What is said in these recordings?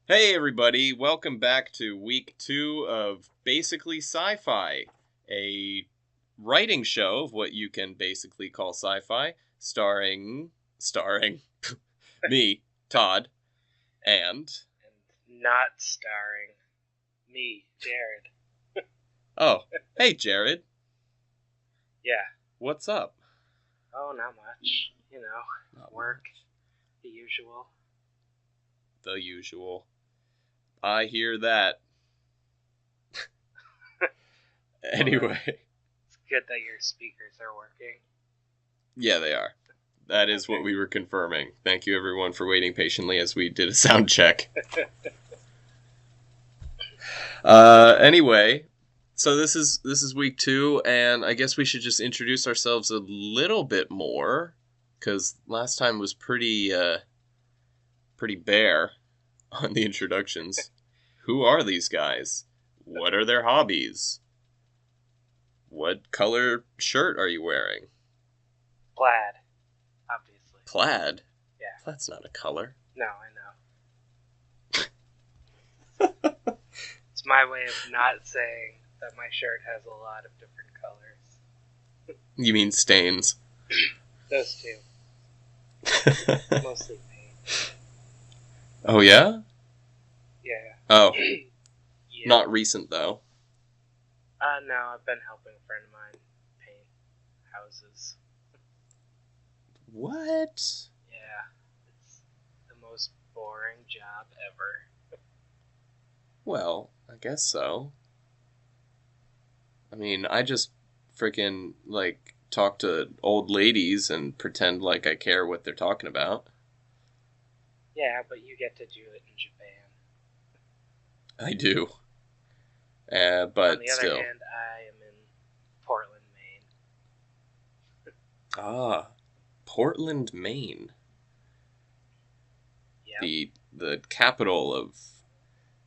Hey everybody, welcome back to week 2 of Basically Sci-Fi, a writing show of what you can basically call sci-fi, starring me, Todd, and And not starring me, Jared. oh, hey Jared, Yeah. what's up? Oh, not much. Not Work, much. the usual. The usual. I hear that. Anyway, It's good that your speakers are working. yeah, they are. That is what we were confirming. Thank you everyone for waiting patiently as we did a sound check. Anyway, so this is week 2, and I guess we should just introduce ourselves a little bit more, because last time was pretty bare on the introductions. Who are these guys? What are their hobbies? What color shirt are you wearing? Plaid, obviously. Plaid? Yeah. That's not a color. No, I know. It's my way of not saying that my shirt has a lot of different colors. You mean stains? Those two. Mostly paint. Oh yeah? Yeah. Oh, Yeah. not recent though. No, I've been helping a friend of mine paint houses. What? Yeah, it's the most boring job ever. Well, I guess so. I mean, I just freaking, like, talk to old ladies and pretend like I care what they're talking about. Yeah, but you get to do it in Japan. I do. On But the other still. hand, I am in Portland, Maine. Ah, Portland, Maine. Yep, The capital of...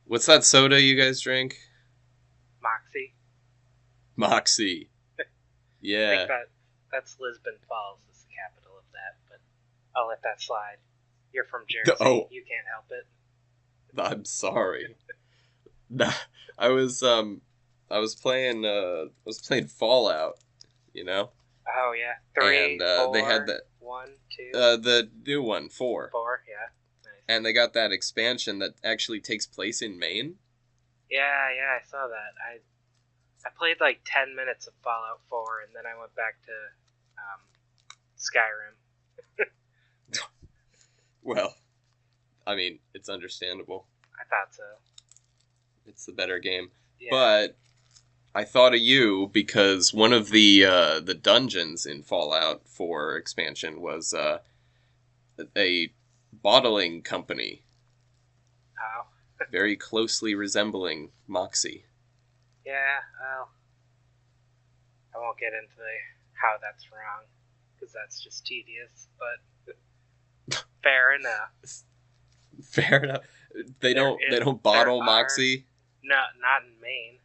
What's that soda you guys drink? Moxie. Moxie. I Yeah. think that's Lisbon Falls is the capital of that, but I'll let that slide. You're from Jersey. Oh. You can't help it. I'm sorry. Nah, I was playing Fallout, you know? Oh yeah, 3, And 4, they had that 1, 2, the new one, 4. 4. Yeah, nice. And they got that expansion that actually takes place in Maine. Yeah, I saw that. I played like 10 minutes of Fallout 4, and then I went back to Skyrim. Well, I mean, it's understandable. I thought so. It's the better game. Yeah. But I thought of you because one of the dungeons in Fallout 4 expansion was a bottling company Oh. very closely resembling Moxie. Yeah, well, I won't get into how that's wrong, because that's just tedious, but fair enough. Fair enough. They There don't bottle there Moxie. Not in Maine.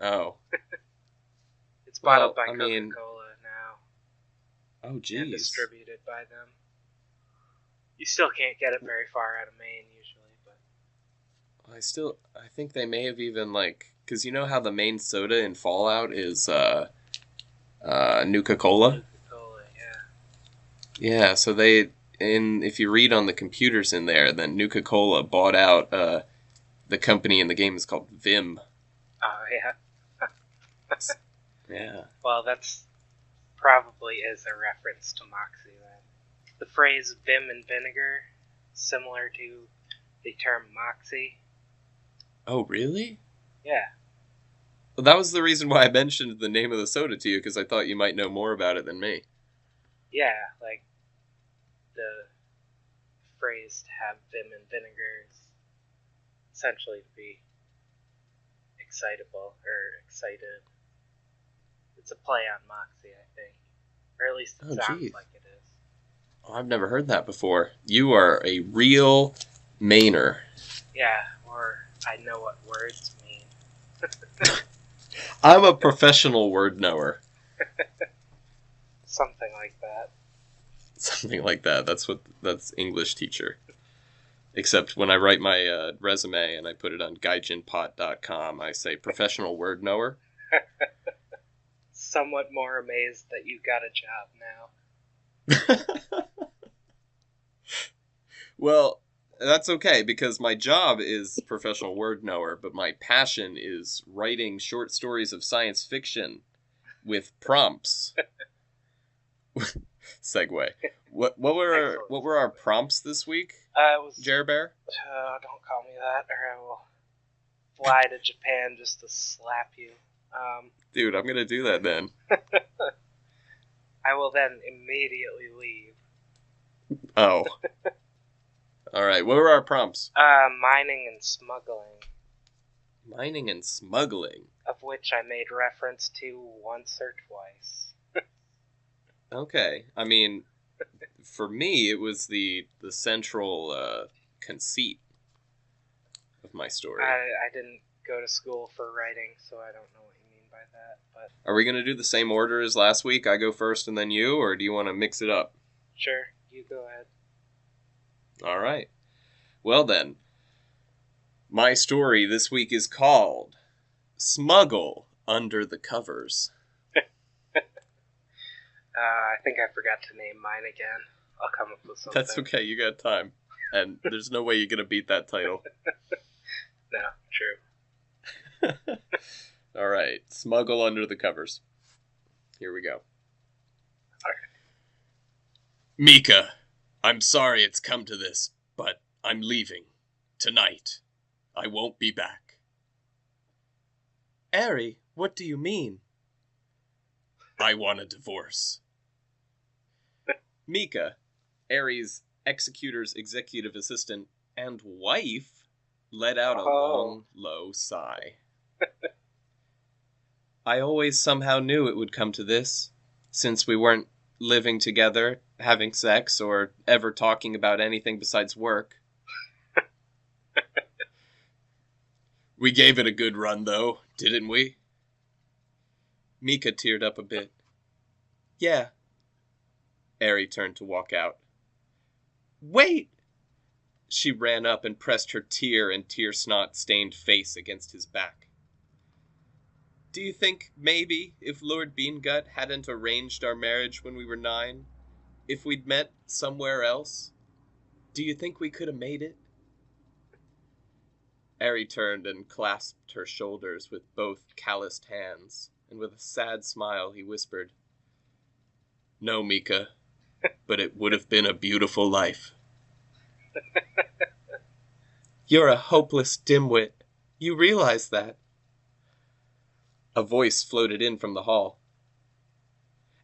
Oh. It's bottled Well, by I mean- Coca-Cola now Oh, and jeez. distributed by them. You still can't get it very far out of Maine usually, but I think they may have even, like, because you know how the main soda in Fallout is Nuka-Cola? Coca-Cola, yeah. Yeah, so if you read on the computers in there, then Nuka-Cola bought out the company in the game is called Vim. Oh, yeah. Yeah. Well, that's probably is a reference to Moxie then. The phrase vim and vinegar, similar to the term Moxie. Oh, really? Yeah. Well, that was the reason why I mentioned the name of the soda to you, because I thought you might know more about it than me. Yeah, like the phrase to have vim and vinegar is essentially to be excitable or excited. It's a play on Moxie, I think. Or at least it sounds geez. like it is. Oh, I've never heard that before. You are a real Mainer. Yeah, or I know what words mean. I'm a professional word knower. Something like that. Something like that. That's English teacher. Except when I write my resume and I put it on gaijinpot.com, I say professional word knower. Somewhat more amazed that you got a job now. Well, that's okay because my job is professional word knower, but my passion is writing short stories of science fiction with prompts. Segue. What were our prompts this week? It was Jare-bear? don't call me that, or I will fly to Japan just to slap you. Dude, I'm gonna do that then. I will then immediately leave. Oh. Alright, what were our prompts? Mining and smuggling. Mining and smuggling. Of which I made reference to once or twice. Okay. I mean, for me, it was the central conceit of my story. I didn't go to school for writing, so I don't know what you mean by that. But Are we going to do the same order as last week? I go first and then you, or do you want to mix it up? Sure, you go ahead. All right. Well then, my story this week is called Smuggle Under the Covers. I think I forgot to name mine again. I'll come up with something. That's okay, you got time. And there's no way you're going to beat that title. No, true. All right, Smuggle Under the Covers. Here we go. All right. Mika, I'm sorry it's come to this, but I'm leaving. Tonight. I won't be back. Ary, what do you mean? I want a divorce. Mika, Ary's executor's executive assistant and wife, let out a long, low sigh. I always somehow knew it would come to this, since we weren't living together, having sex, or ever talking about anything besides work. We gave it a good run, though, didn't we? Mika teared up a bit. Yeah. Ary turned to walk out. Wait! She ran up and pressed her tear and tear-snot-stained face against his back. Do you think, maybe, if Lord Beangut hadn't arranged our marriage when we were 9, if we'd met somewhere else, do you think we could have made it? Ary turned and clasped her shoulders with both calloused hands, and with a sad smile he whispered, No, Mika, but it would have been a beautiful life. You're a hopeless dimwit. You realize that. A voice floated in from the hall.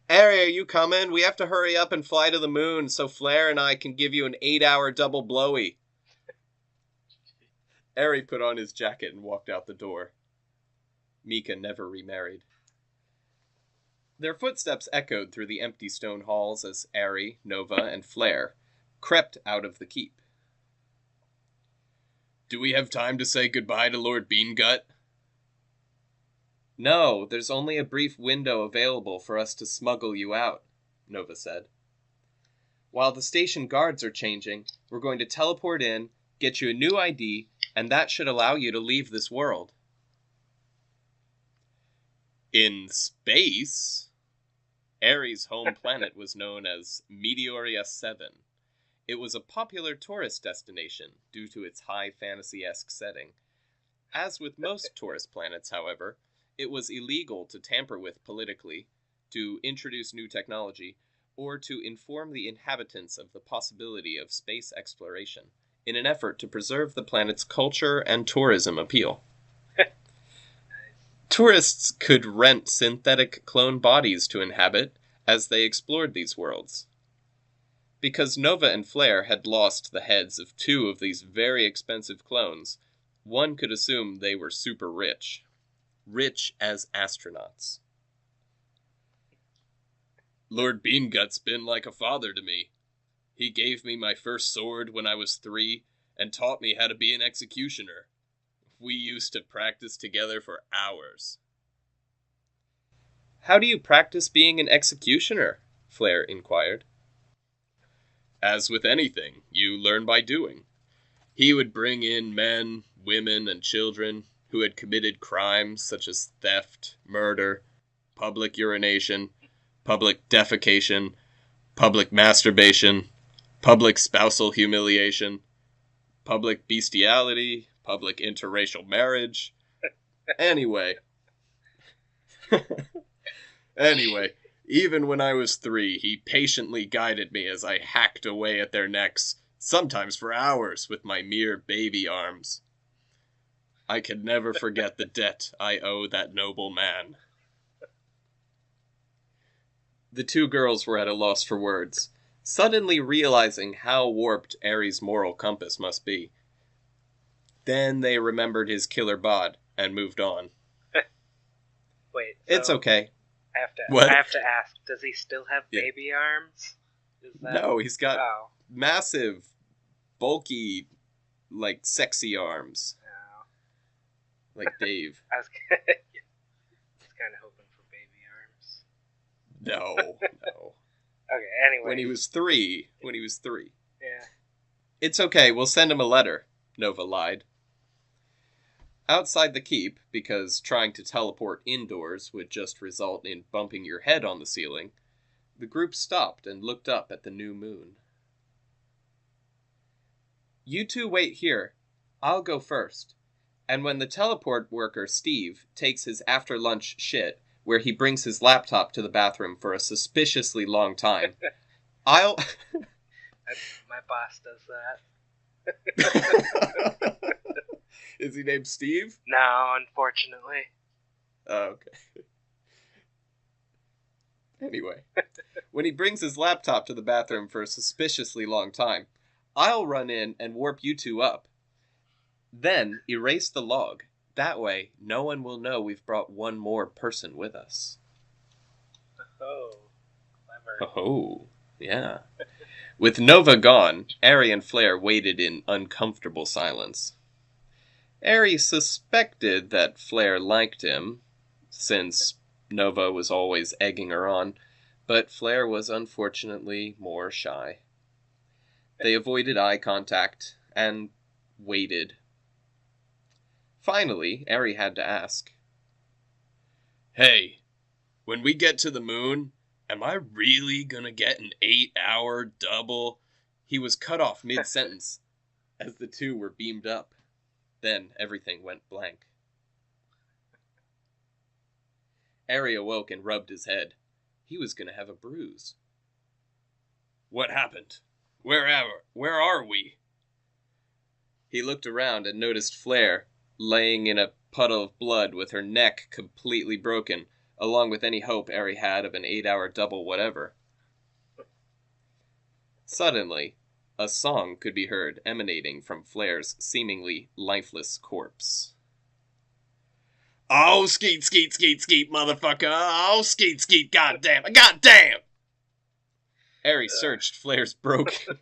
Ary, are you coming? We have to hurry up and fly to the moon so Flair and I can give you an 8-hour double blowy. Ary put on his jacket and walked out the door. Mika never remarried. Their footsteps echoed through the empty stone halls as Ary, Nova, and Flair crept out of the keep. Do we have time to say goodbye to Lord Beangut? No, there's only a brief window available for us to smuggle you out, Nova said. While the station guards are changing, we're going to teleport in, get you a new ID, and that should allow you to leave this world. In space? Ary's home planet was known as Meteoria 7. It was a popular tourist destination due to its high fantasy-esque setting. As with most tourist planets, however, it was illegal to tamper with politically, to introduce new technology, or to inform the inhabitants of the possibility of space exploration, in an effort to preserve the planet's culture and tourism appeal. Tourists could rent synthetic clone bodies to inhabit as they explored these worlds. Because Nova and Flair had lost the heads of 2 of these very expensive clones, one could assume they were super rich. Rich as astronauts. Lord Beangut's been like a father to me. He gave me my first sword when I was 3 and taught me how to be an executioner. We used to practice together for hours. How do you practice being an executioner? Flair inquired. As with anything, you learn by doing. He would bring in men, women, and children who had committed crimes such as theft, murder, public urination, public defecation, public masturbation, public spousal humiliation, public bestiality, public interracial marriage. Anyway. Anyway, even when I was 3, he patiently guided me as I hacked away at their necks, sometimes for hours, with my mere baby arms. I can never forget the debt I owe that noble man. The 2 girls were at a loss for words, suddenly realizing how warped Ary's moral compass must be. Then they remembered his killer bod and moved on. Wait, so it's okay. I have to ask, does he still have baby arms? No, he's got massive, bulky, like, sexy arms. Oh. Like Dave. I was kind of hoping for baby arms. No. Okay, anyway. When he was 3. Yeah. It's okay, we'll send him a letter, Nova lied. Outside the keep, because trying to teleport indoors would just result in bumping your head on the ceiling, the group stopped and looked up at the new moon. You 2 wait here. I'll go first. And when the teleport worker, Steve, takes his after-lunch shit, where he brings his laptop to the bathroom for a suspiciously long time, I'll... My boss does that. Is he named Steve? No, unfortunately. Oh, okay. Anyway, when he brings his laptop to the bathroom for a suspiciously long time, I'll run in and warp you 2 up. Then erase the log. That way, no one will know we've brought one more person with us. Oh, clever. Oh, yeah. With Nova gone, Ary and Flare waited in uncomfortable silence. Ary suspected that Flare liked him, since Nova was always egging her on, but Flare was unfortunately more shy. They avoided eye contact and waited. Finally, Ary had to ask, "Hey, when we get to the moon, am I really gonna get an 8-hour double?" He was cut off mid-sentence as the 2 were beamed up. Then everything went blank. Ary awoke and rubbed his head. He was going to have a bruise. What happened? Where are we? He looked around and noticed Flare laying in a puddle of blood with her neck completely broken, along with any hope Ary had of an 8-hour double whatever. Suddenly, a song could be heard emanating from Flare's seemingly lifeless corpse. Oh, skeet, skeet, skeet, skeet, motherfucker. Oh, skeet, skeet, goddamn. Goddamn! Ary searched Flare's broken...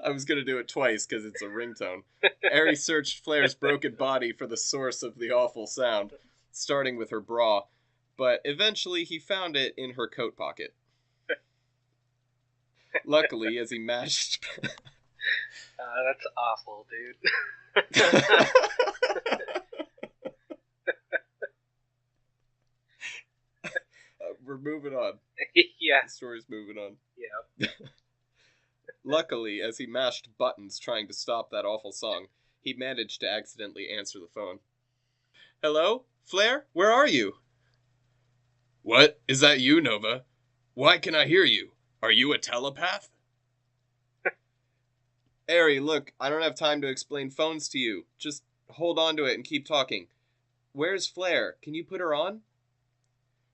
I was going to do it twice because it's a ringtone. Ary searched Flare's broken body for the source of the awful sound, starting with her bra, but eventually he found it in her coat pocket. Luckily, as he mashed... That's awful, dude. We're moving on. Yeah. The story's moving on. Yeah. Luckily, as he mashed buttons trying to stop that awful song, he managed to accidentally answer the phone. Hello? Flare? Where are you? What? Is that you, Nova? Why can I hear you? Are you a telepath? Ary, look, I don't have time to explain phones to you. Just hold on to it and keep talking. Where's Flare? Can you put her on?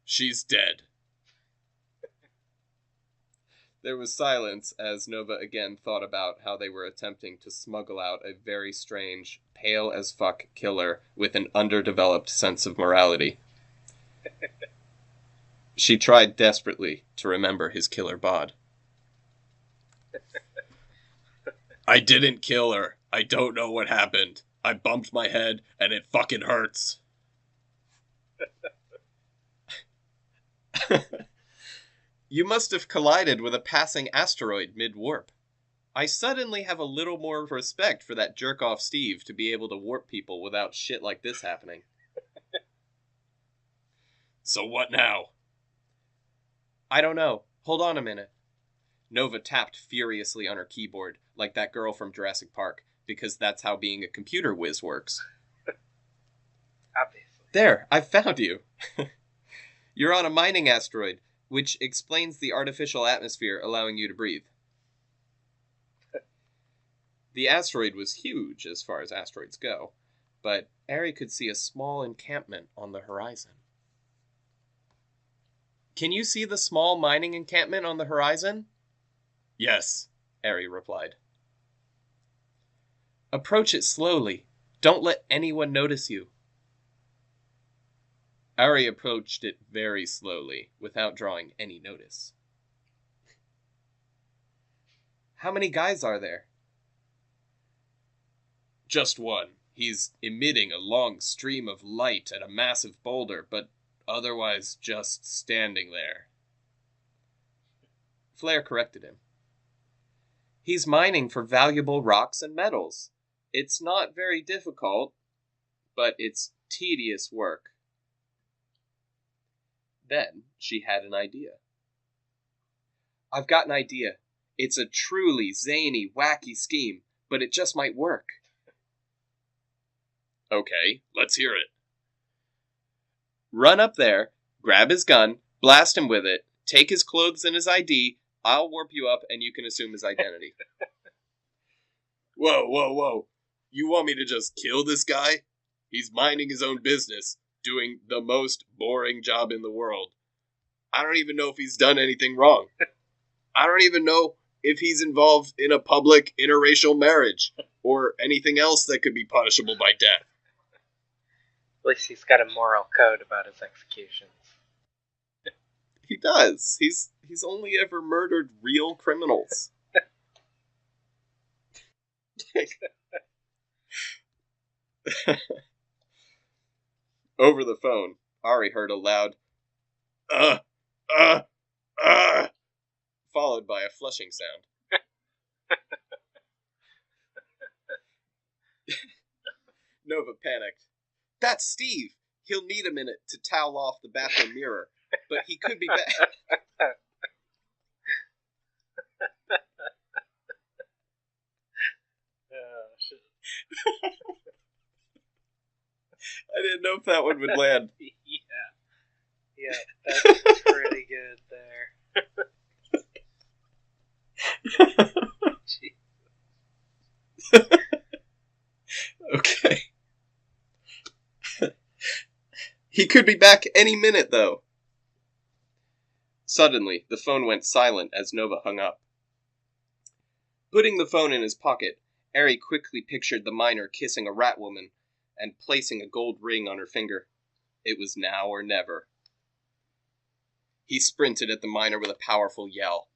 She's dead. There was silence as Nova again thought about how they were attempting to smuggle out a very strange, pale-as-fuck killer with an underdeveloped sense of morality. She tried desperately to remember his killer bod. I didn't kill her. I don't know what happened. I bumped my head, and it fucking hurts. You must have collided with a passing asteroid mid-warp. I suddenly have a little more respect for that jerk-off Steve to be able to warp people without shit like this happening. So what now? I don't know. Hold on a minute. Nova tapped furiously on her keyboard, like that girl from Jurassic Park, because that's how being a computer whiz works. Obviously. There, I've found you. You're on a mining asteroid, which explains the artificial atmosphere allowing you to breathe. The asteroid was huge as far as asteroids go, but Ary could see a small encampment on the horizon. Can you see the small mining encampment on the horizon? Yes, Ary replied. Approach it slowly. Don't let anyone notice you. Ary approached it very slowly, without drawing any notice. How many guys are there? Just one. He's emitting a long stream of light at a massive boulder, but otherwise just standing there. Flair corrected him. He's mining for valuable rocks and metals. It's not very difficult, but it's tedious work. Then she had an idea. I've got an idea. It's a truly zany, wacky scheme, but it just might work. Okay, let's hear it. Run up there, grab his gun, blast him with it, take his clothes and his ID, I'll warp you up and you can assume his identity. Whoa. You want me to just kill this guy? He's minding his own business, doing the most boring job in the world. I don't even know if he's done anything wrong. I don't even know if he's involved in a public interracial marriage or anything else that could be punishable by death. At least he's got a moral code about his executions. He does. He's only ever murdered real criminals. Over the phone, Ary heard a loud, followed by a flushing sound. Nova panicked. That's Steve! He'll need a minute to towel off the bathroom mirror, but he could be back. Oh, shit. I didn't know if that one would land. Yeah, that's pretty good there. Okay. He could be back any minute, though. Suddenly, the phone went silent as Nova hung up. Putting the phone in his pocket, Ary quickly pictured the miner kissing a rat woman and placing a gold ring on her finger. It was now or never. He sprinted at the miner with a powerful yell.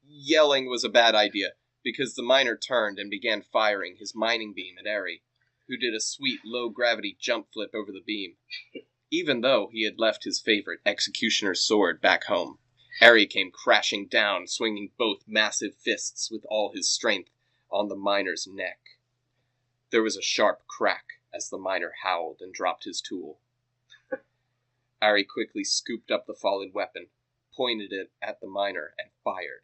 Yelling was a bad idea, because the miner turned and began firing his mining beam at Ary, who did a sweet low-gravity jump flip over the beam. Even though he had left his favorite executioner's sword back home, Ary came crashing down, swinging both massive fists with all his strength on the miner's neck. There was a sharp crack as the miner howled and dropped his tool. Ary quickly scooped up the fallen weapon, pointed it at the miner, and fired.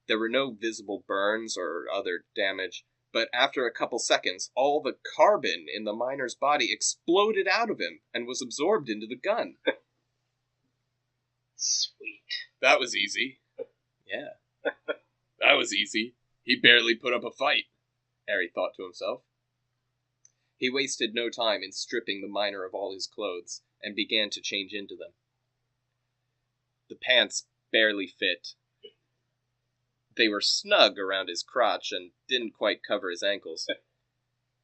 There were no visible burns or other damage, but after a couple seconds, all the carbon in the miner's body exploded out of him and was absorbed into the gun. Sweet. That was easy. Yeah. That was easy. He barely put up a fight, Ary thought to himself. He wasted no time in stripping the miner of all his clothes and began to change into them. The pants barely fit. They were snug around his crotch and didn't quite cover his ankles.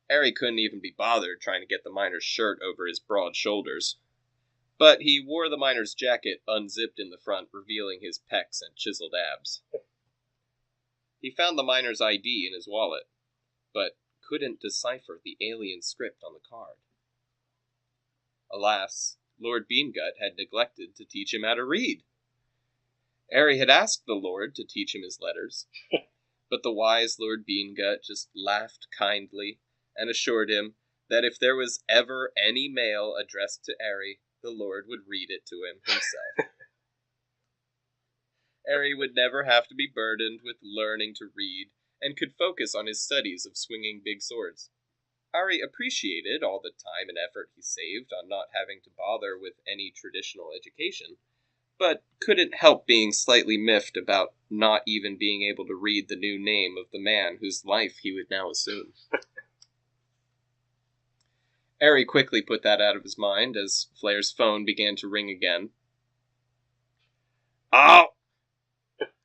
Ary couldn't even be bothered trying to get the miner's shirt over his broad shoulders. But he wore the miner's jacket unzipped in the front, revealing his pecs and chiseled abs. He found the miner's ID in his wallet, but couldn't decipher the alien script on the card. Alas, Lord Beangut had neglected to teach him how to read. Ary had asked the Lord to teach him his letters, but the wise Lord Beangut just laughed kindly and assured him that if there was ever any mail addressed to Ary, the Lord would read it to him himself. Ary would never have to be burdened with learning to read and could focus on his studies of swinging big swords. Ary appreciated all the time and effort he saved on not having to bother with any traditional education, but couldn't help being slightly miffed about not even being able to read the new name of the man whose life he would now assume. Ary quickly put that out of his mind as Flair's phone began to ring again. Oh!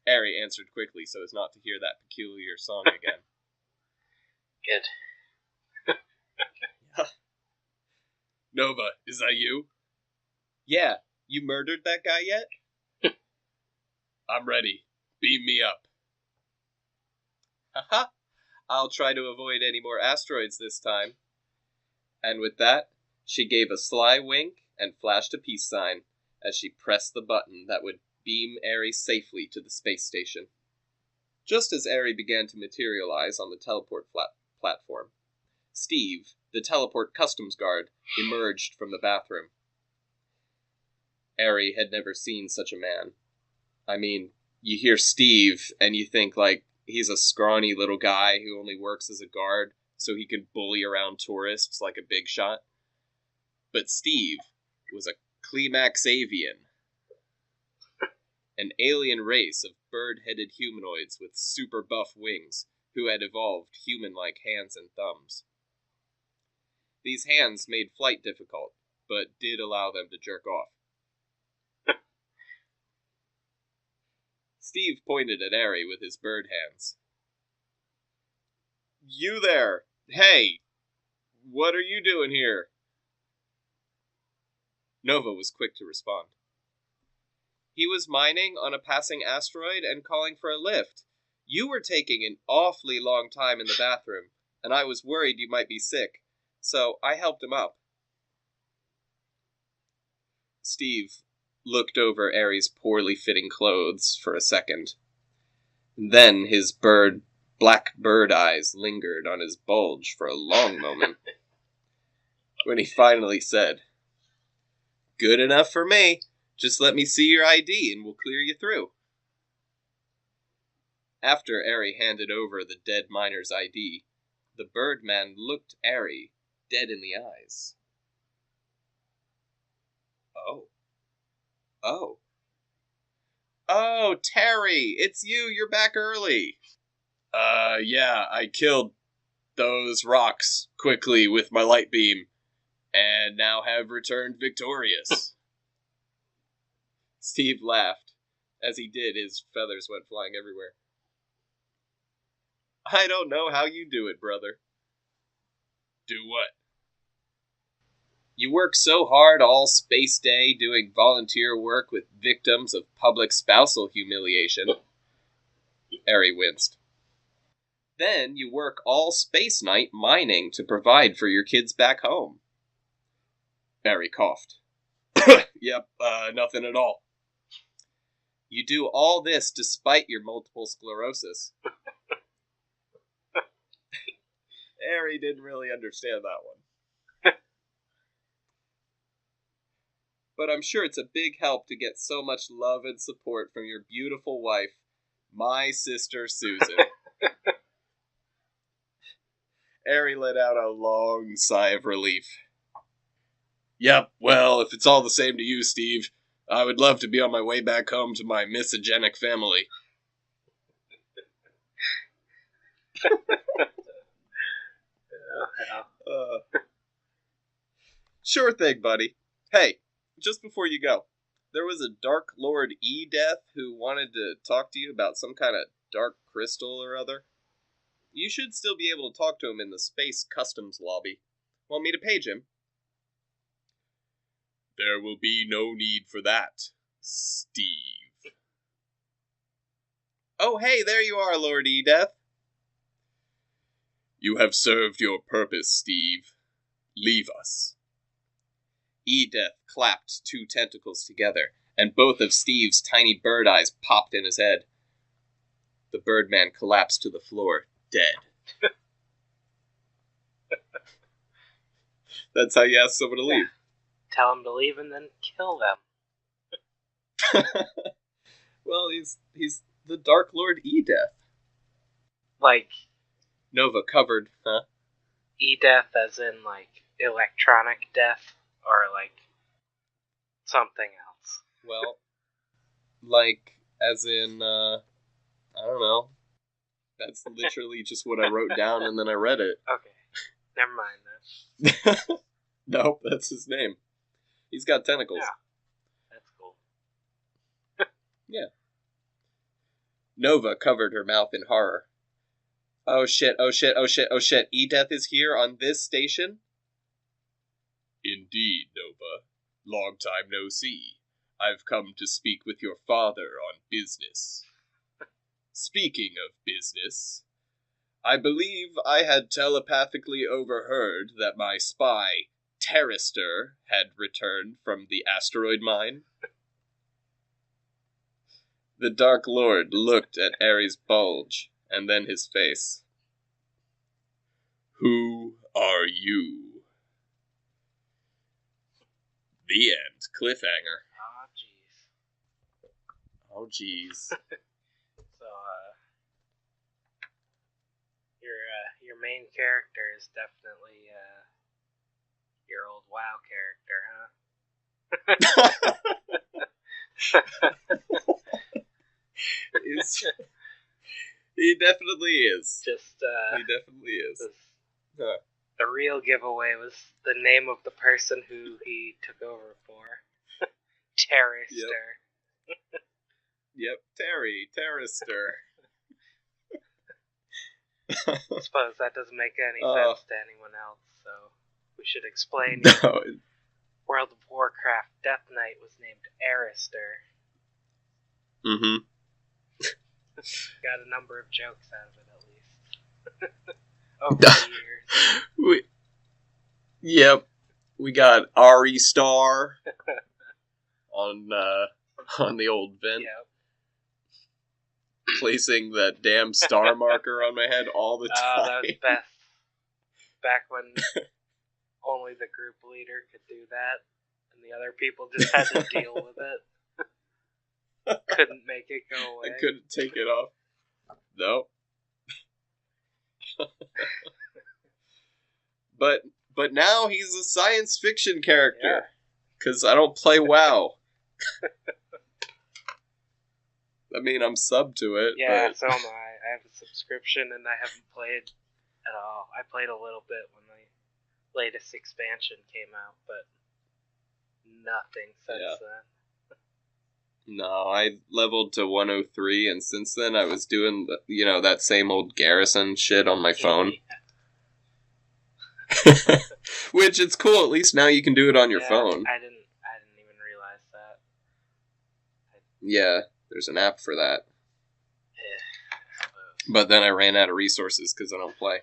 Ary answered quickly so as not to hear that peculiar song again. Good. Nova, is that you? Yeah, you murdered that guy yet? I'm ready. Beam me up. Haha, I'll try to avoid any more asteroids this time. And with that, she gave a sly wink and flashed a peace sign as she pressed the button that would beam Ary safely to the space station. Just as Ary began to materialize on the teleport platform, Steve, the teleport customs guard, emerged from the bathroom. Ary had never seen such a man. I mean, you hear Steve and you think, like, he's a scrawny little guy who only works as a guard so he can bully around tourists like a big shot. But Steve was a Climaxavian, an alien race of bird-headed humanoids with super buff wings who had evolved human-like hands and thumbs. These hands made flight difficult, but did allow them to jerk off. Steve pointed at Ary with his bird hands. You there! Hey! What are you doing here? Nova was quick to respond. He was mining on a passing asteroid and calling for a lift. You were taking an awfully long time in the bathroom, and I was worried you might be sick, so I helped him up. Steve looked over Ary's poorly fitting clothes for a second. Then his black bird eyes lingered on his bulge for a long moment. When he finally said, "Good enough for me. Just let me see your ID and we'll clear you through." After Ary handed over the dead miner's ID, the Birdman looked Ary dead in the eyes. Oh, Terry, it's you. You're back early. Yeah, I killed those rocks quickly with my light beam, and now have returned victorious. Steve laughed. As he did, his feathers went flying everywhere. I don't know how you do it, brother. Do what? You work so hard all space day doing volunteer work with victims of public spousal humiliation. Ary winced. Then you work all space night mining to provide for your kids back home. Ary coughed. Yep, nothing at all. You do all this despite your multiple sclerosis. Ary didn't really understand that one. But I'm sure it's a big help to get so much love and support from your beautiful wife, my sister Susan. Ary let out a long sigh of relief. Yep, well, if it's all the same to you, Steve, I would love to be on my way back home to my misogenic family. Sure thing, buddy. Hey, just before you go, there was a Dark Lord E-Death who wanted to talk to you about some kind of dark crystal or other. You should still be able to talk to him in the space customs lobby. Want me to page him? There will be no need for that, Steve. Oh, hey, there you are, Lord E-Death. You have served your purpose, Steve. Leave us. E-Death clapped two tentacles together and both of Steve's tiny bird eyes popped in his head. The Birdman collapsed to the floor, dead. That's how you ask someone to leave. Tell him to leave and then kill them. Well, he's the Dark Lord E-Death. Like... Nova covered, huh? E-Death as in, like, electronic death? Or, like, something else? Well, like, as in, I don't know. That's literally just what I wrote down and then I read it. Okay. Never mind then. Nope, that's his name. He's got tentacles. Yeah. That's cool. Yeah. Nova covered her mouth in horror. Oh shit, oh shit, oh shit, oh shit. E-Death is here on this station? Indeed, Nova. Long time no see. I've come to speak with your father on business. Speaking of business, I believe I had telepathically overheard that my spy, Terrester, had returned from the asteroid mine. The Dark Lord looked at Ary's bulge, and then his face. Who are you? The end. Cliffhanger. Oh, jeez. Oh, jeez. So, your main character is definitely, your old WoW character, huh? He definitely is. Just, he definitely is. Huh. The real giveaway was the name of the person who he took over for. Terrester. Yep, Terrester. I suppose that doesn't make any sense to anyone else, so we should explain. No. World of Warcraft Death Knight was named Arister. Mm-hmm. Got a number of jokes out of it, at least. Over the years. Yep. We got Ary Star on the old vent. Yep. Placing that damn star marker on my head all the time. Oh, that was best. Back when only the group leader could do that, and the other people just had to deal with it. Couldn't make it go away. I couldn't take it off. No. But now he's a science fiction character. Because I don't play WoW. I mean, I'm sub to it. Yeah, but... so am I. I have a subscription and I haven't played at all. I played a little bit when the latest expansion came out, but nothing since then. No, I leveled to 103, and since then I was doing, that same old Garrison shit on my phone. Which, it's cool, at least now you can do it on your phone. I didn't even realize that. Yeah, there's an app for that. But then I ran out of resources because I don't play.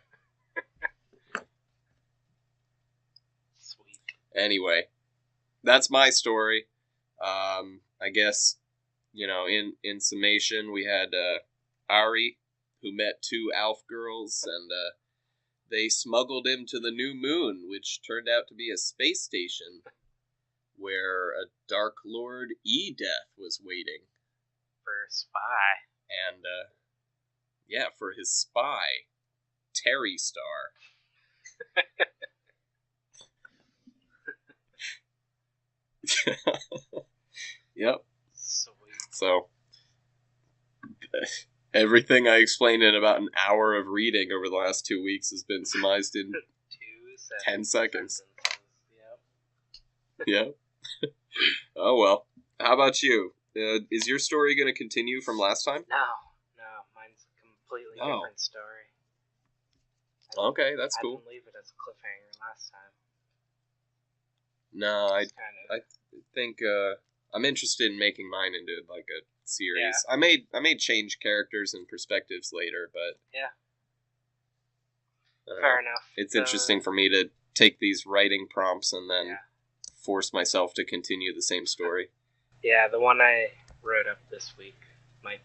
Sweet. Anyway, that's my story. I guess, in summation, we had Ary, who met two Alf girls, and they smuggled him to the new moon, which turned out to be a space station where a Dark Lord E-Death was waiting. For a spy. And, for his spy, Terry Star. Yep. Sweet. So, everything I explained in about an hour of reading over the last 2 weeks has been surmised in 10 seconds. Yep. Oh, well. How about you? Is your story going to continue from last time? No. Mine's a completely different story. Okay, that's cool. I didn't leave it as a cliffhanger last time. No, I think I'm interested in making mine into like a series. Yeah. I may change characters and perspectives later, but fair enough. It's interesting for me to take these writing prompts and then force myself to continue the same story. Yeah, the one I wrote up this week might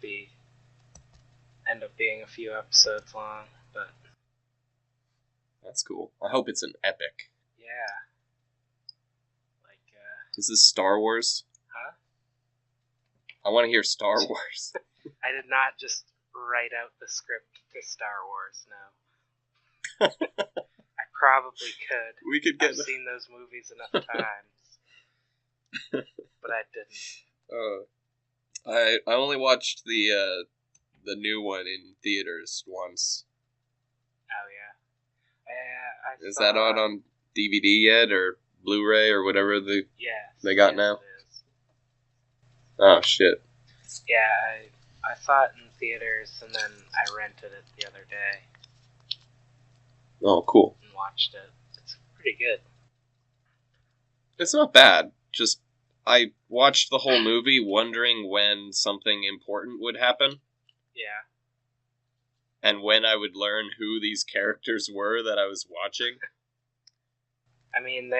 end up being a few episodes long, but That's cool. I hope it's an epic. yeah, like Is this Star Wars? huh? I want to hear Star Wars. I did not just write out the script to Star Wars. No, I probably could. We could get. I've seen those movies enough times, but I didn't. I only watched the new one in theaters once. Oh yeah, I Is saw, that on DVD yet, or Blu-ray, or whatever they got yes, now? It is. Oh shit! Yeah, I saw it in theaters and then I rented it the other day Oh, cool. and watched it. It's pretty good. It's not bad. Just I watched the whole movie wondering when something important would happen. Yeah. And when I would learn who these characters were that I was watching. I mean,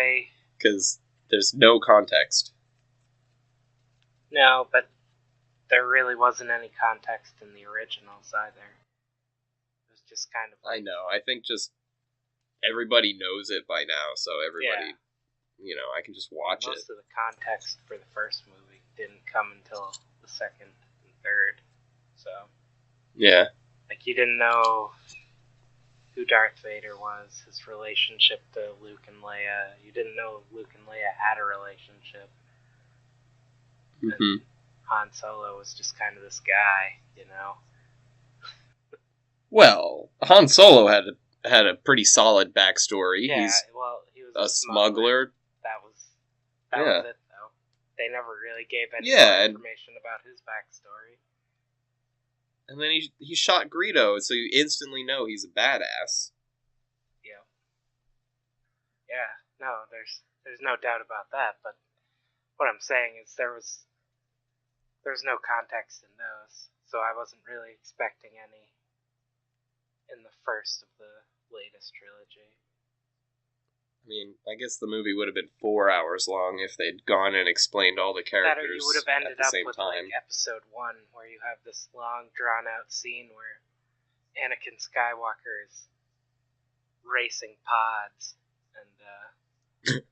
Because there's no context. No, but there really wasn't any context in the originals either. It was just kind of I know. I think just everybody knows it by now, so everybody, I can just watch most it. of the context for the first movie didn't come until the second and third. So, Yeah. like, you didn't know who Darth Vader was, his relationship to Luke and Leia. You didn't know Luke and Leia had a relationship. Mm-hmm. Han Solo was just kind of this guy, Well, Han Solo had a pretty solid backstory. Yeah, He's well, he was a smuggler. That was it, though. They never really gave any more information about his backstory. And then he shot Greedo, so you instantly know he's a badass. Yeah. Yeah, no, there's no doubt about that, but what I'm saying is there's no context in those, so I wasn't really expecting any in the first of the latest trilogy. I mean, I guess the movie would have been 4 hours long if they'd gone and explained all the characters that, or you would have ended at the up same with time. like episode 1, where you have this long drawn out scene where Anakin Skywalker is racing pods, and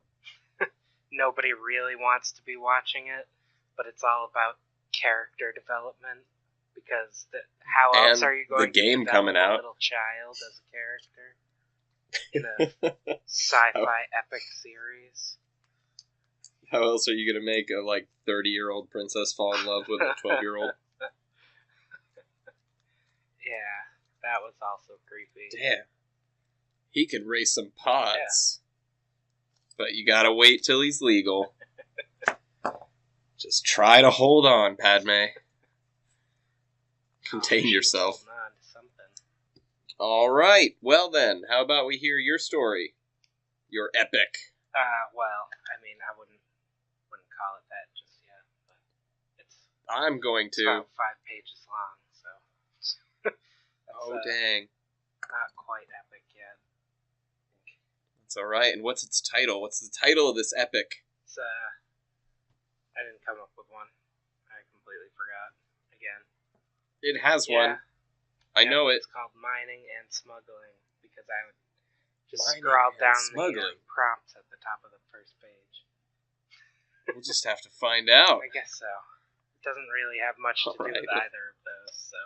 nobody really wants to be watching it, but it's all about character development, because how else are you going the game to coming develop out. a little child as a character in a sci-fi epic series? How else are you going to make a 30-year-old princess fall in love with a 12-year-old? Yeah, that was also creepy. Damn. He could race some pods. Yeah. But you gotta wait till he's legal. Just try to hold on, Padme. Contain yourself. Alright, well then, how about we hear your story? Your epic. Well, I mean, I wouldn't call it that just yet, but I'm going to. It's about 5 pages long, so. Oh, dang. Not quite epic yet. That's alright, and what's its title? What's the title of this epic? It's, I didn't come up with one. I completely forgot. Again. It has one. I know it. It's called Mining and Smuggling, because I would just scroll down the prompts at the top of the first page. We'll just have to find out. I guess so. It doesn't really have much to do with either of those, so.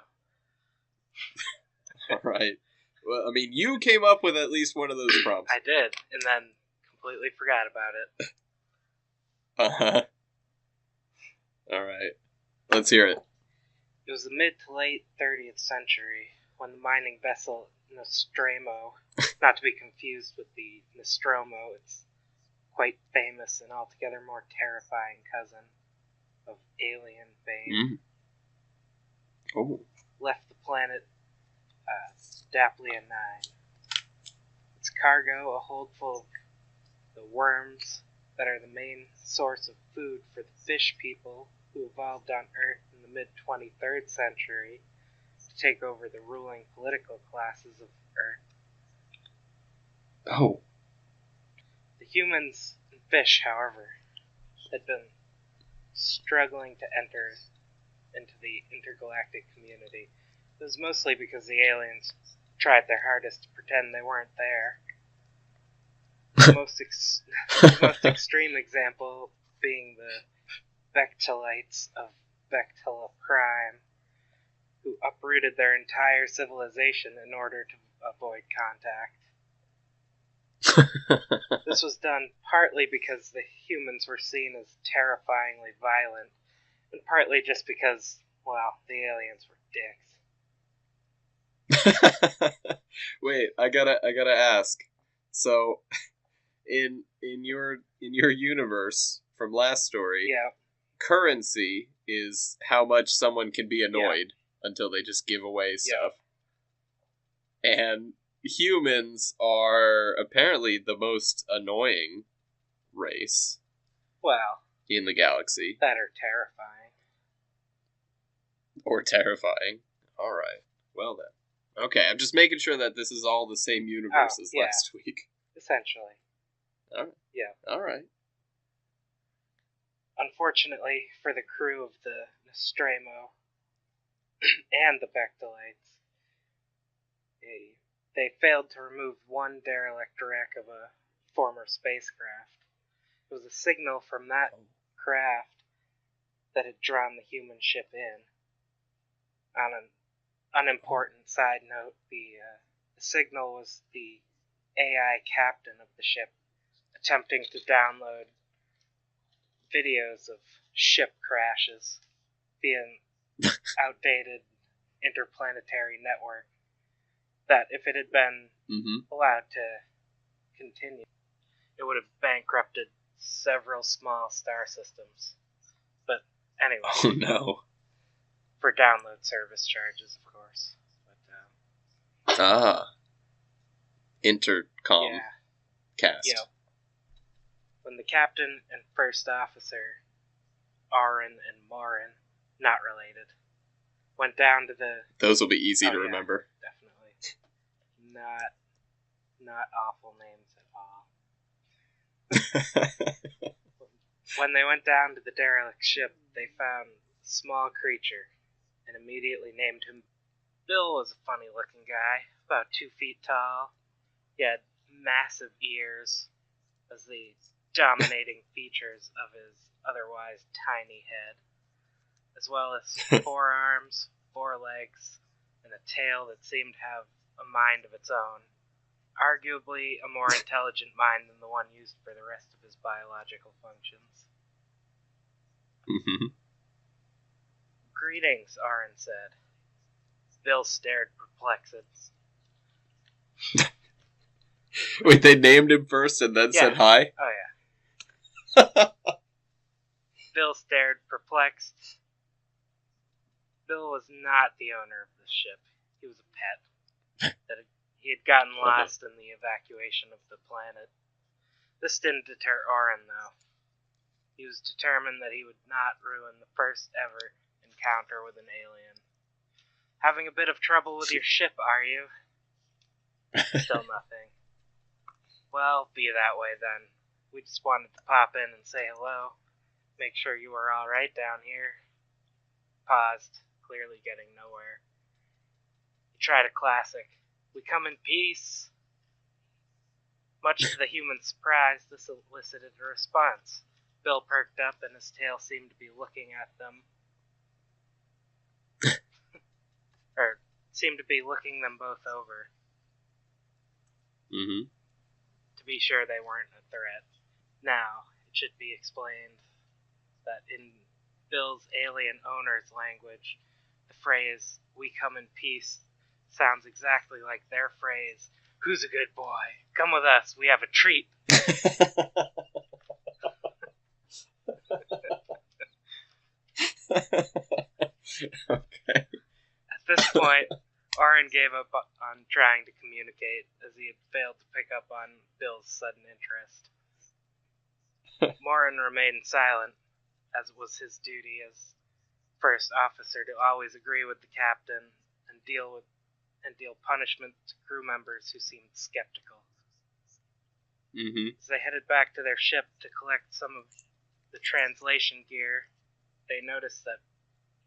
Alright. Well, I mean, you came up with at least one of those prompts. I did, and then completely forgot about it. Uh-huh. Alright. Let's hear it. It was the mid to late 30th century when the mining vessel Nostromo, not to be confused with the Nostromo, it's quite famous and altogether more terrifying cousin of alien fame, left the planet Daplia 9. Its cargo, a hold full of the worms that are the main source of food for the fish people who evolved on Earth in the mid-23rd century to take over the ruling political classes of Earth. Oh. The humans and fish, however, had been struggling to enter into the intergalactic community. It was mostly because the aliens tried their hardest to pretend they weren't there. The most extreme example being the Bechtellites of Bechtela Prime, who uprooted their entire civilization in order to avoid contact. This was done partly because the humans were seen as terrifyingly violent, and partly just because, well, the aliens were dicks. Wait, I gotta ask. So, in your universe from last story, Yeah. currency is how much someone can be annoyed until they just give away stuff. And humans are apparently the most annoying race. Well, in the galaxy. That are terrifying. Or terrifying. Alright. Well then. Okay, I'm just making sure that this is all the same universe as last week. Essentially. Alright. Yeah. Alright. Unfortunately for the crew of the Nostromo and the Bechtellites, they failed to remove one derelict wreck of a former spacecraft. It was a signal from that craft that had drawn the human ship in. On an unimportant side note, the signal was the AI captain of the ship attempting to download videos of ship crashes via an outdated interplanetary network that, if it had been allowed to continue, it would have bankrupted several small star systems. But anyway. Oh no. For download service charges, of course. But, intercom cast. Yeah. When the captain and first officer, Arin and Morin, not related, went down to the... Those will be easy to remember. Definitely. Not awful names at all. When they went down to the derelict ship, they found a small creature and immediately named him. Bill was a funny-looking guy, about 2 feet tall. He had massive ears as the dominating features of his otherwise tiny head, as well as 4 arms, 4 legs, and a tail that seemed to have a mind of its own. Arguably a more intelligent mind than the one used for the rest of his biological functions. Mm-hmm. Greetings, Arin said. Bill stared perplexed. Wait, they named him first and then said hi? Oh, yeah. Bill stared perplexed. Bill was not the owner of the ship. He was a pet. He had gotten lost in the evacuation of the planet. This didn't deter Arin, though. He was determined that he would not ruin the first ever encounter with an alien. Having a bit of trouble with your ship, are you? Still nothing. Well, be that way then. We just wanted to pop in and say hello. Make sure you were alright down here. Paused, clearly getting nowhere. He tried a classic. We come in peace. Much to the human's surprise, this elicited a response. Bill perked up and his tail seemed to be looking at them. Or seemed to be looking them both over. Mm-hmm. To be sure they weren't a threat. Now, it should be explained that in Bill's alien owner's language, the phrase, we come in peace, sounds exactly like their phrase, who's a good boy? Come with us, we have a treat. Okay. At this point, Arin gave up on trying to communicate, as he had failed to pick up on Bill's sudden interest. Morin remained silent, as it was his duty as first officer to always agree with the captain and deal punishment to crew members who seemed skeptical. Mm-hmm. As they headed back to their ship to collect some of the translation gear they noticed that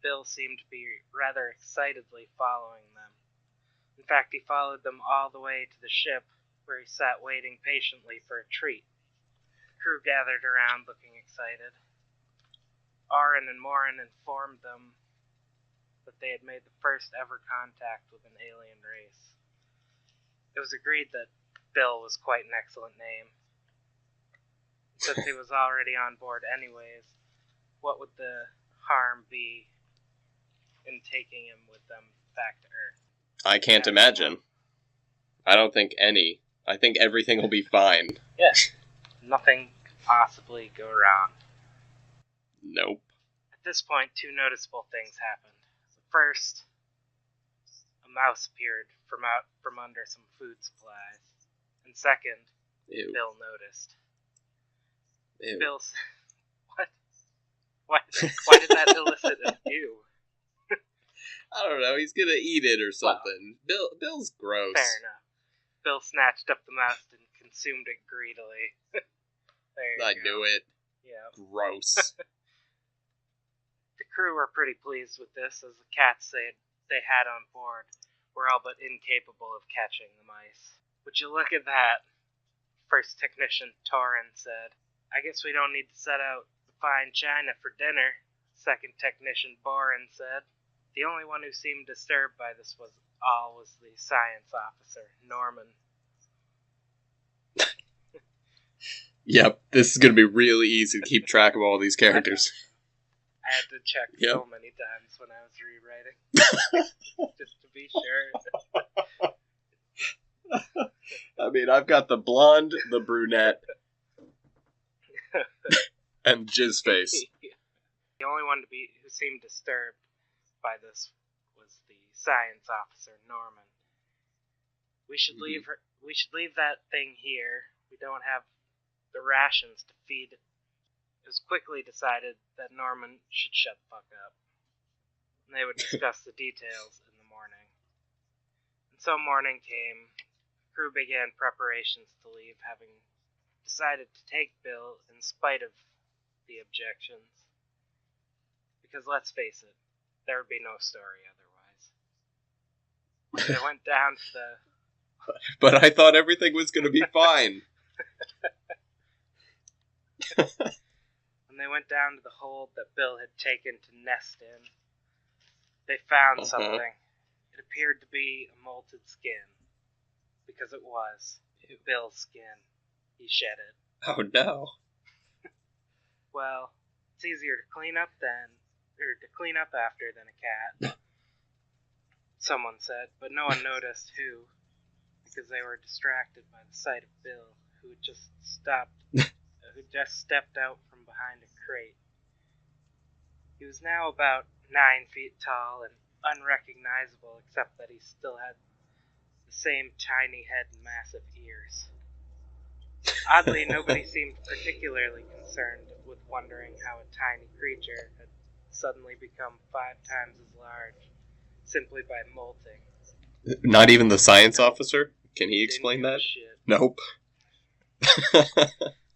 Bill seemed to be rather excitedly following them. In fact, he followed them all the way to the ship, where he sat waiting patiently for a treat. The crew gathered around, looking excited. Arin and Morin informed them that they had made the first ever contact with an alien race. It was agreed that Bill was quite an excellent name. Since he was already on board anyways, what would the harm be in taking him with them back to Earth? I can't imagine. I don't think any. I think everything will be fine. Yeah. Nothing could possibly go wrong. Nope. At this point, two noticeable things happened. First, a mouse appeared from under some food supplies. And second, Ew. Bill noticed. Ew. Bill's... What? Why did that elicit an ew? I don't know. He's gonna eat it or something. Well, Bill's gross. Fair enough. Bill snatched up the mouse and consumed it greedily. I knew it. Yeah. Gross. The crew were pretty pleased with this, as the cats they had on board were all but incapable of catching the mice. Would you look at that? First technician Torin said. I guess we don't need to set out the fine china for dinner, second technician Borin said. The only one who seemed disturbed by this was the science officer, Norman. Yep, this is going to be really easy to keep track of all these characters. I had to check so many times when I was rewriting. Just to be sure. I mean, I've got the blonde, the brunette, and Jizz Face. The only one who seemed disturbed by this was the science officer, Norman. We should leave that thing here. We don't have the rations to feed it. It was quickly decided that Norman should shut the fuck up. And they would discuss the details in the morning. And so morning came. The crew began preparations to leave, having decided to take Bill in spite of the objections. Because let's face it, there would be no story otherwise. When they went down to the... But I thought everything was going to be fine. When they went down to the hold that Bill had taken to nest in, they found something. It appeared to be a molted skin. Because it was. Bill's skin. He shed it. Oh no. Well, it's easier to clean up after than a cat. Someone said, but no one noticed who, because they were distracted by the sight of Bill, who had just stepped out from behind a crate. He was now about 9 feet tall and unrecognizable, except that he still had the same tiny head and massive ears. Oddly, nobody seemed particularly concerned with wondering how a tiny creature had suddenly become 5 times as large simply by molting. Not even the science officer? Can he explain that? Shit. Nope.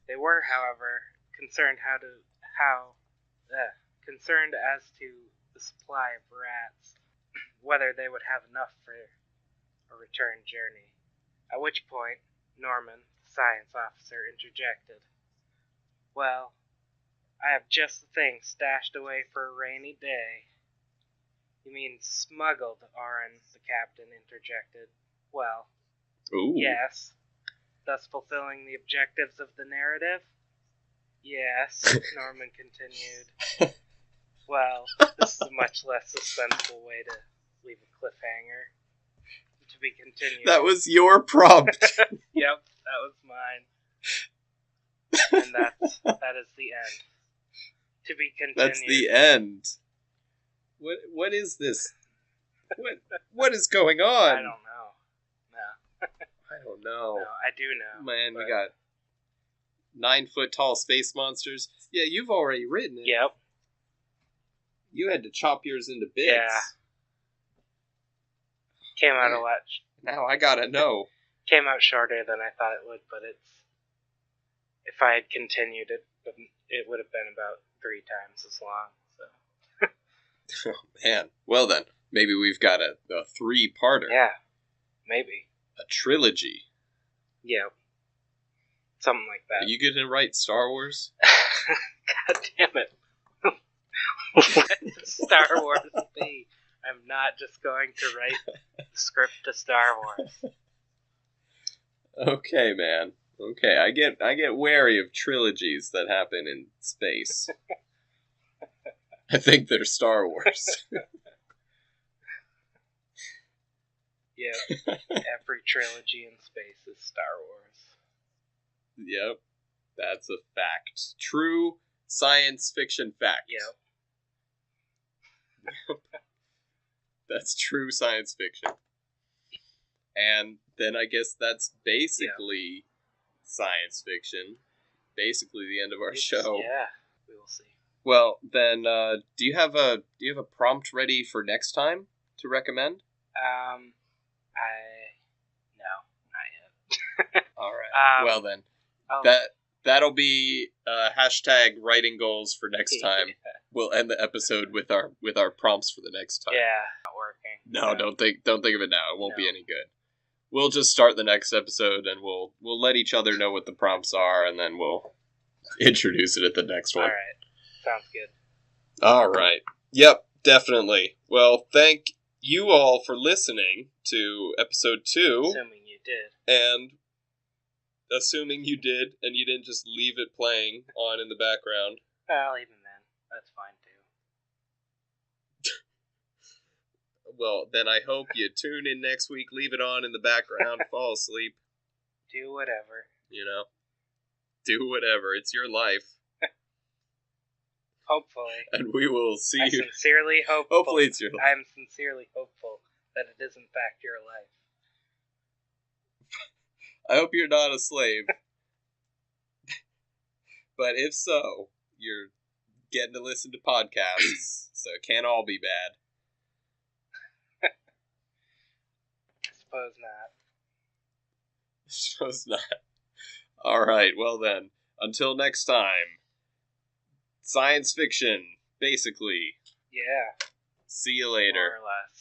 They were, however, concerned concerned as to the supply of rats, whether they would have enough for a return journey. At which point, Norman, the science officer, interjected. Well, I have just the thing stashed away for a rainy day. You mean smuggled, Arin, the captain interjected. Well, Ooh. Yes. Thus fulfilling the objectives of the narrative? Yes, Norman continued. Well, this is a much less suspenseful way to leave a cliffhanger. To be continued. That was your prompt. Yep, that was mine. And that is the end. To be continued. That's the end. What is this? What is going on? I don't know. No. I don't know. No, I do know. Man, we got 9-foot tall space monsters. Yeah, you've already written it. Yep. You had to chop yours into bits. Yeah. Came out a lot. Now I gotta know. Came out shorter than I thought it would, but if I had continued it would have been about 3 times as long. So. Oh, man. Well, then, maybe we've got a three-parter. Yeah, maybe. A trilogy. Yeah. Something like that. Are you going to write Star Wars? God damn it. What does Star Wars be? I'm not just going to write the script to Star Wars. Okay, man. Okay, I get wary of trilogies that happen in space. I think they're Star Wars. Yeah, every trilogy in space is Star Wars. Yep, that's a fact. True science fiction fact. Yep. That's true science fiction. And then I guess that's basically science fiction. Basically the end of our show. Yeah, we will see. Well, then, do you have a prompt ready for next time to recommend? No, not yet. All right. Well then, that'll be hashtag writing goals for next time. We'll end the episode with our prompts for the next time. Yeah, not working. No, don't think of it now. It won't be any good. We'll just start the next episode and we'll let each other know what the prompts are, and then we'll introduce it at the next one. All right. Sounds good. All right. Yep, definitely. Well, thank you all for listening to episode 2. Assuming you did. And assuming you did, and you didn't just leave it playing on in the background. Well, even then, that's fine too. Well, then I hope you tune in next week, leave it on in the background, fall asleep. Do whatever. Do whatever. It's your life. Hopefully. And we will see you. Sincerely hope. Hopefully it's your life. I'm sincerely hopeful that it is in fact your life. I hope you're not a slave. But if so, you're getting to listen to podcasts, so it can't all be bad. I suppose not. Suppose not. Alright, well then, until next time, science fiction, basically. Yeah. See you later. More or less.